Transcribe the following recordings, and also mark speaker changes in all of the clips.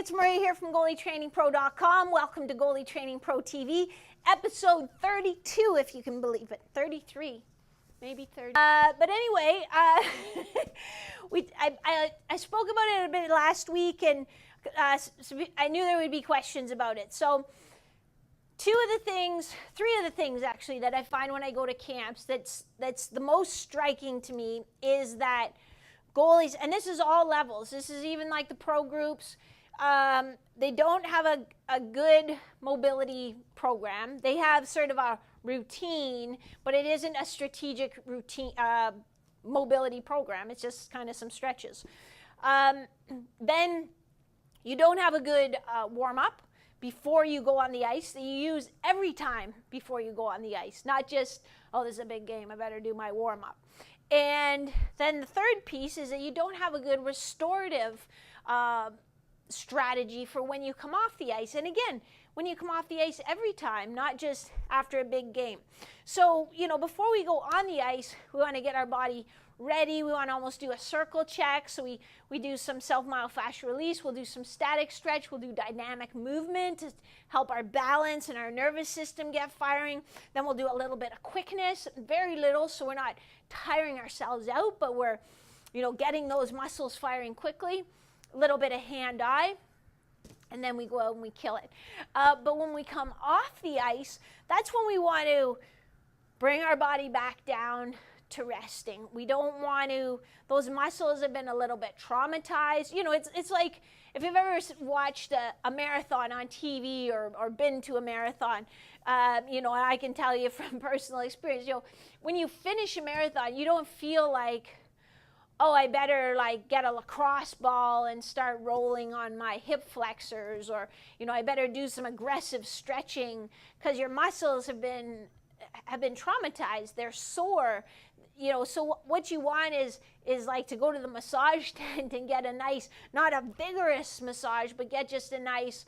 Speaker 1: it's Maria here from GoalieTrainingPro.com. Welcome to Goalie Training Pro TV, episode 32, if you can believe it. 33, maybe 30. But anyway, I spoke about it a bit last week, and so I knew there would be questions about it. So three of the things actually that I find when I go to camps that's the most striking to me is that goalies, and this is all levels, this is even like the pro groups, they don't have a good mobility program. They have sort of a routine, but it isn't a strategic routine mobility program. It's just kind of some stretches. Then you don't have a good warm-up before you go on the ice. You use every time before you go on the ice, not just, oh, this is a big game, I better do my warm-up. And then the third piece is that you don't have a good restorative strategy for when you come off the ice. And again, when you come off the ice every time, not just after a big game. So, before we go on the ice, we want to get our body ready. We want to almost do a circle check. So we do some self-myofascial release. We'll do some static stretch. We'll do dynamic movement to help our balance and our nervous system get firing. Then we'll do a little bit of quickness, very little, so we're not tiring ourselves out, but we're, getting those muscles firing quickly. A little bit of hand-eye, and then we go out and we kill it. But when we come off the ice, that's when we want to bring our body back down to resting. We don't want to, those muscles have been a little bit traumatized. It's like if you've ever watched a marathon on TV or been to a marathon, and I can tell you from personal experience, when you finish a marathon, you don't feel like, oh, I better get a lacrosse ball and start rolling on my hip flexors, or, I better do some aggressive stretching, because your muscles have been traumatized. They're sore. So what you want is like to go to the massage tent and get a nice, not a vigorous massage, but get just a nice,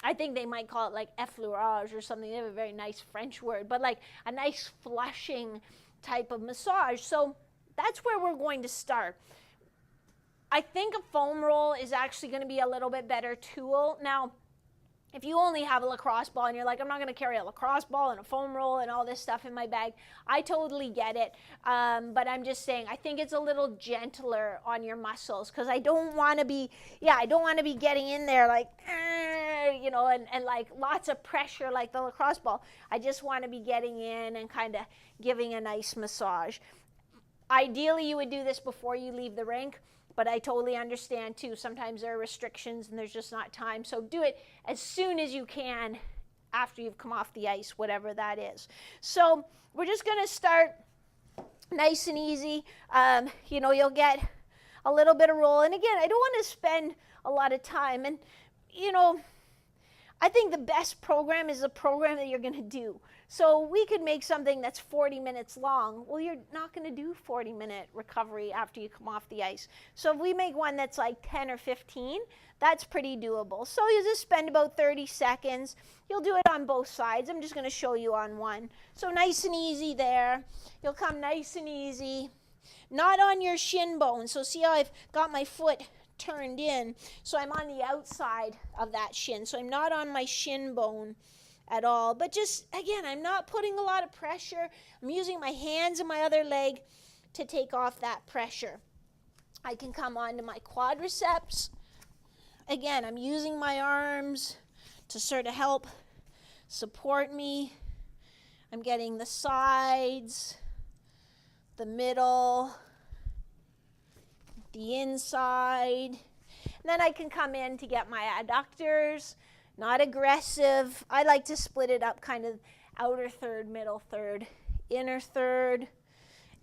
Speaker 1: I think they might call it like effleurage or something. They have a very nice French word, but like a nice flushing type of massage. So that's where we're going to start. I think a foam roll is actually going to be a little bit better tool. Now, if you only have a lacrosse ball and you're like, I'm not going to carry a lacrosse ball and a foam roll and all this stuff in my bag, I totally get it. But I'm just saying, I think it's a little gentler on your muscles, because I don't want to be getting in there like, and like lots of pressure like the lacrosse ball. I just want to be getting in and kind of giving a nice massage. Ideally, you would do this before you leave the rink, but I totally understand too. Sometimes there are restrictions and there's just not time. So do it as soon as you can after you've come off the ice, whatever that is. So we're just going to start nice and easy. You'll get a little bit of roll. And again, I don't want to spend a lot of time. And, I think the best program is the program that you're going to do. So we could make something that's 40 minutes long. Well, you're not going to do 40-minute recovery after you come off the ice. So if we make one that's like 10 or 15, that's pretty doable. So you just spend about 30 seconds. You'll do it on both sides. I'm just going to show you on one. So nice and easy there. You'll come nice and easy. Not on your shin bone. So see how I've got my foot turned in, so I'm on the outside of that shin, so I'm not on my shin bone at all, but just again, I'm not putting a lot of pressure. I'm using my hands and my other leg to take off that pressure. I can come onto my quadriceps. Again, I'm using my arms to sort of help support me. I'm getting the sides, the middle, the inside, and then I can come in to get my adductors, not aggressive. I like to split it up kind of outer third, middle third, inner third,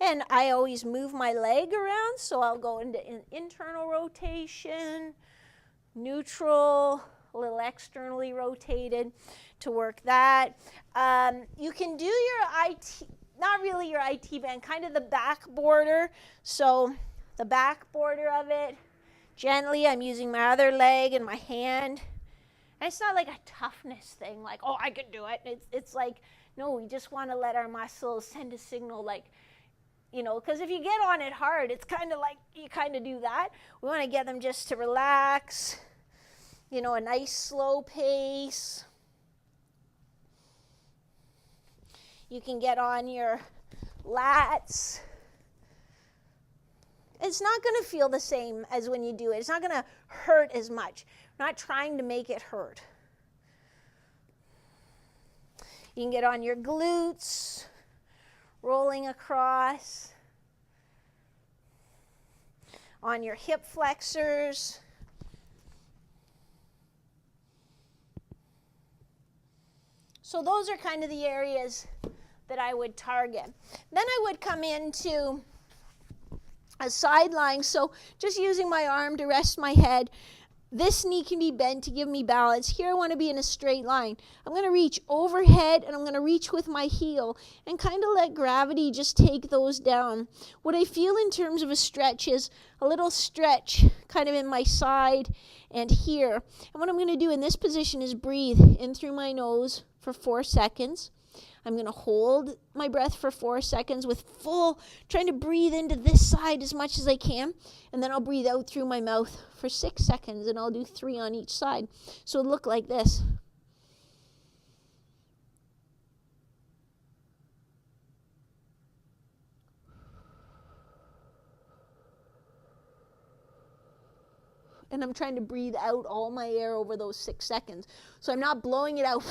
Speaker 1: and I always move my leg around, so I'll go into internal rotation, neutral, a little externally rotated to work that. You can do your IT, not really your IT band, kind of the back border, so the back border of it, gently, I'm using my other leg and my hand. And it's not like a toughness thing, like, oh, I can do it. It's like, no, we just want to let our muscles send a signal, like, because if you get on it hard, it's kind of like you kind of do that. We want to get them just to relax, you know, a nice slow pace. You can get on your lats. It's not going to feel the same as when you do it. It's not going to hurt as much. I'm not trying to make it hurt. You can get on your glutes, rolling across, on your hip flexors. So those are kind of the areas that I would target. Then I would come into a side lying, so just using my arm to rest my head. This knee can be bent to give me balance. Here I want to be in a straight line. I'm going to reach overhead and I'm going to reach with my heel and kind of let gravity just take those down. What I feel in terms of a stretch is a little stretch kind of in my side and here. And what I'm going to do in this position is breathe in through my nose for 4 seconds. I'm going to hold my breath for 4 seconds with full, trying to breathe into this side as much as I can. And then I'll breathe out through my mouth for 6 seconds, and I'll do 3 on each side. So it'll look like this. And I'm trying to breathe out all my air over those 6 seconds. So I'm not blowing it out.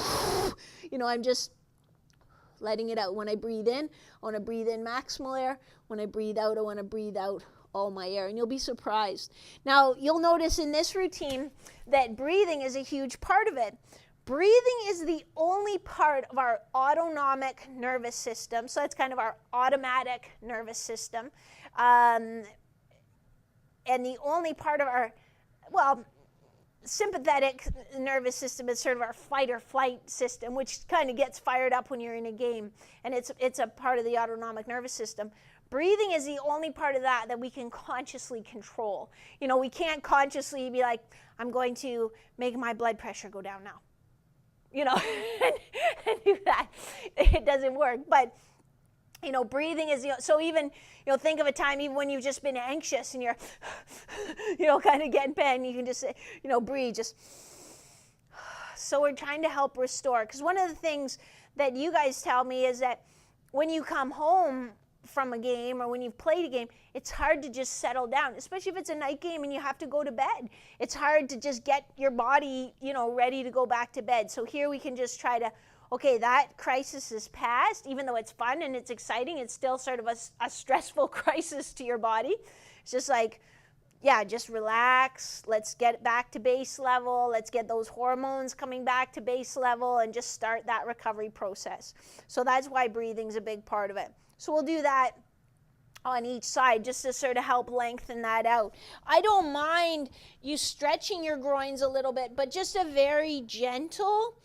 Speaker 1: You know, I'm just letting it out. When I breathe in, I want to breathe in maximal air. When I breathe out, I want to breathe out all my air. And you'll be surprised. Now, you'll notice in this routine that breathing is a huge part of it. Breathing is the only part of our autonomic nervous system. So that's kind of our automatic nervous system. And the only part of our, well, sympathetic nervous system is sort of our fight or flight system, which kind of gets fired up when you're in a game, and it's a part of the autonomic nervous system. Breathing is the only part of that we can consciously control. You know, we can't consciously be like, I'm going to make my blood pressure go down now, you know, and do that. It doesn't work. But you know, breathing is, so even, you know, think of a time even when you've just been anxious and you're, you know, kind of getting pain, you can just say, you know, breathe, just. So we're trying to help restore. Because one of the things that you guys tell me is that when you come home from a game or when you've played a game, it's hard to just settle down, especially if it's a night game and you have to go to bed. It's hard to just get your body, you know, ready to go back to bed. So here we can just try to, okay, that crisis is past. Even though it's fun and it's exciting, it's still sort of a stressful crisis to your body. It's just like, yeah, just relax. Let's get back to base level. Let's get those hormones coming back to base level and just start that recovery process. So that's why breathing's a big part of it. So we'll do that on each side just to sort of help lengthen that out. I don't mind you stretching your groins a little bit, but just a very gentle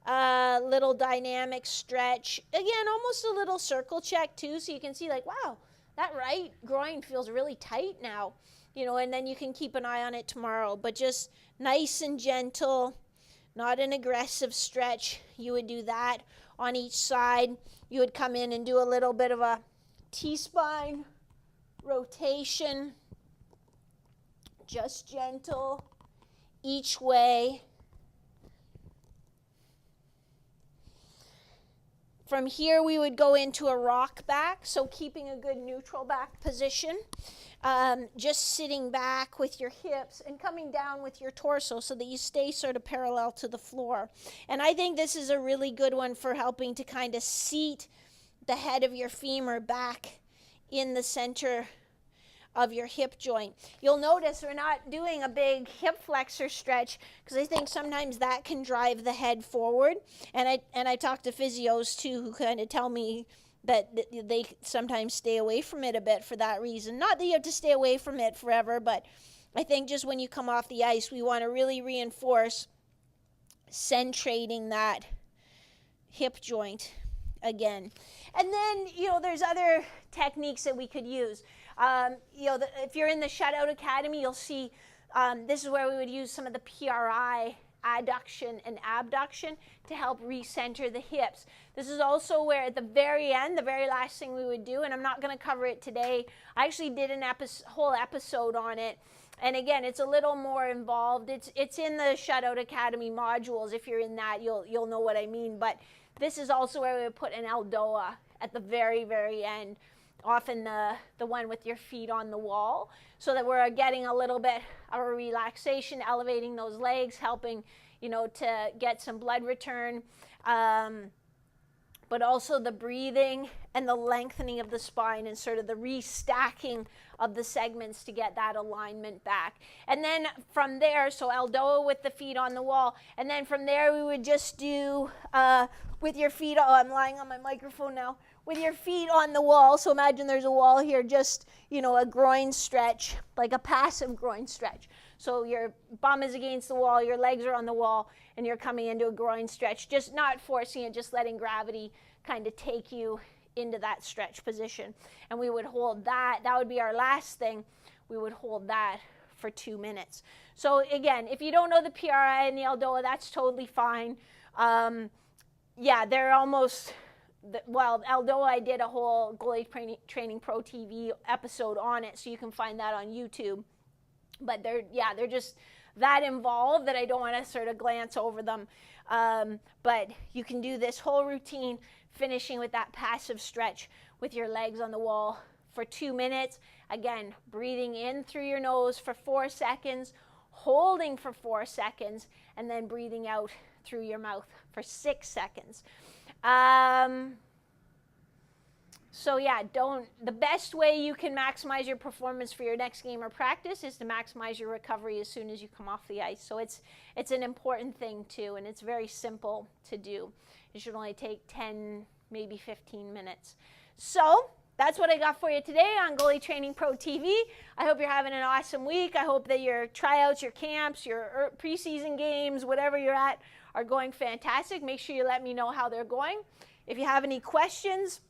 Speaker 1: little dynamic stretch. Again, almost a little circle check too, so you can see like, wow, that right groin feels really tight now, you know, and then you can keep an eye on it tomorrow. But just nice and gentle, not an aggressive stretch. You would do that on each side. You would come in and do a little bit of a T-spine rotation, just gentle each way. From here, we would go into a rock back, so keeping a good neutral back position. Just sitting back with your hips and coming down with your torso so that you stay sort of parallel to the floor. And I think this is a really good one for helping to kind of seat the head of your femur back in the center of your hip joint. You'll notice we're not doing a big hip flexor stretch because I think sometimes that can drive the head forward. And I talk to physios too who kind of tell me that they sometimes stay away from it a bit for that reason. Not that you have to stay away from it forever, but I think just when you come off the ice, we want to really reinforce centrating that hip joint again. And then, you know, there's other techniques that we could use. You know, if you're in the Shutout Academy, you'll see this is where we would use some of the PRI, adduction and abduction, to help recenter the hips. This is also where at the very end, the very last thing we would do, and I'm not going to cover it today. I actually did a whole episode on it And again, it's a little more involved. It's in the Shutout Academy modules. If you're in that, you'll know what I mean. But this is also where we would put an Aldoa at the very, very end, often the one with your feet on the wall, so that we're getting a little bit of a relaxation, elevating those legs, helping, you know, to get some blood return. But also the breathing and the lengthening of the spine and sort of the restacking of the segments to get that alignment back. And then from there, so Aldoa with the feet on the wall, and then from there we would just do with your feet, oh, I'm lying on my microphone now, with your feet on the wall. So imagine there's a wall here, just, you know, a groin stretch, like a passive groin stretch. So your bum is against the wall, your legs are on the wall, and you're coming into a groin stretch, just not forcing it, just letting gravity kind of take you into that stretch position. And we would hold that. That would be our last thing. We would hold that for 2 minutes. So again, if you don't know the PRI and the Aldoa, that's totally fine. Yeah, they're almost, well, Aldoa, I did a whole Goalie Training Pro TV episode on it, so you can find that on YouTube. But they're just that involved that I don't want to sort of glance over them. But you can do this whole routine, finishing with that passive stretch with your legs on the wall for 2 minutes. Again, breathing in through your nose for 4 seconds, holding for 4 seconds, and then breathing out through your mouth for 6 seconds. So yeah, the best way you can maximize your performance for your next game or practice is to maximize your recovery as soon as you come off the ice. So it's an important thing too, and it's very simple to do. It should only take 10, maybe 15 minutes. So that's what I got for you today on Goalie Training Pro TV. I hope you're having an awesome week. I hope that your tryouts, your camps, your preseason games, whatever you're at, are going fantastic. Make sure you let me know how they're going. If you have any questions,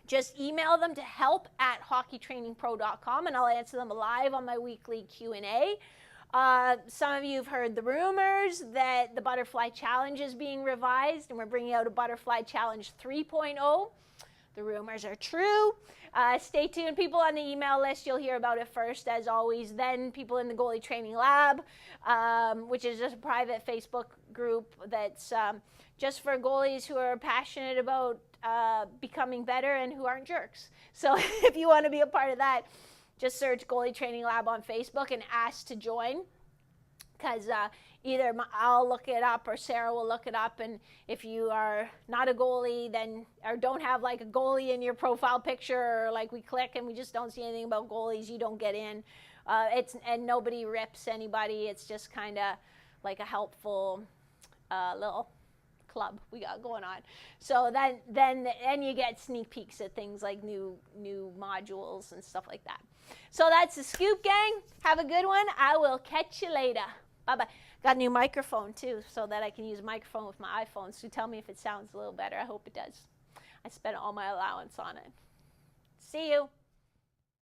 Speaker 1: just email them to help@hockeytrainingpro.com, and I'll answer them live on my weekly Q&A. Some of you have heard the rumors that the Butterfly Challenge is being revised, and we're bringing out a Butterfly Challenge 3.0. The rumors are true. Stay tuned, people on the email list. You'll hear about it first, as always. Then people in the Goalie Training Lab, which is just a private Facebook group that's just for goalies who are passionate about becoming better and who aren't jerks. So if you want to be a part of that, just search Goalie Training Lab on Facebook and ask to join, because either I'll look it up or Sarah will look it up, and if you are not a goalie then, or don't have like a goalie in your profile picture, or like we click and we just don't see anything about goalies, you don't get in. And nobody rips anybody. It's just kind of like a helpful little club we got going on. So then you get sneak peeks at things like new modules and stuff like that. So that's the scoop, gang. Have a good one. I will catch you later. Bye-bye. Got a new microphone too, so that I can use a microphone with my iPhone. So tell me if it sounds a little better. I hope it does. I spent all my allowance on it. See you.